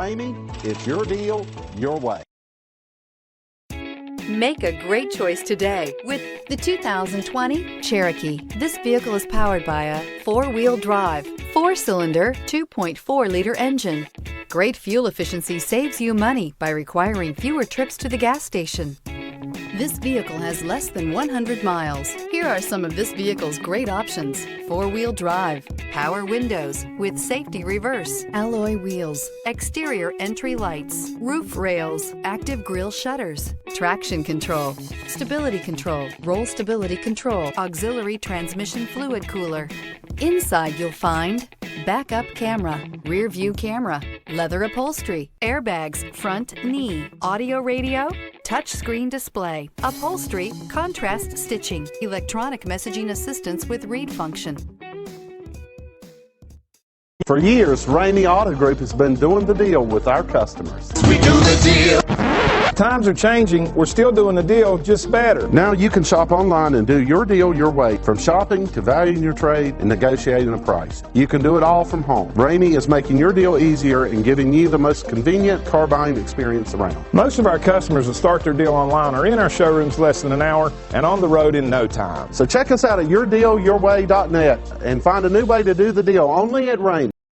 Ramey, it's your deal, your way. Make a great choice today with the 2020 Cherokee. This vehicle is powered by a four-wheel drive, four-cylinder, 2.4-liter engine. Great fuel efficiency saves you money by requiring fewer trips to the gas station. This vehicle has less than 100 miles. Here are some of this vehicle's great options: four-wheel drive, power windows with safety reverse, alloy wheels, exterior entry lights, roof rails, active grille shutters, traction control, stability control, roll stability control, auxiliary transmission fluid cooler. Inside you'll find backup camera, rear view camera, leather upholstery, airbags, front knee, audio radio, touchscreen display, upholstery, contrast stitching, electronic messaging assistance with read function. For years, Ramey Auto Group has been doing the deal with our customers. We do the deal. Times are changing. We're still doing the deal, just better. Now you can shop online and do your deal your way, from shopping to valuing your trade and negotiating a price. You can do it all from home. Ramey is making your deal easier and giving you the most convenient car buying experience around. Most of our customers that start their deal online are in our showrooms less than an hour and on the road in no time. So check us out at yourdealyourway.net and find a new way to do the deal only at Ramey.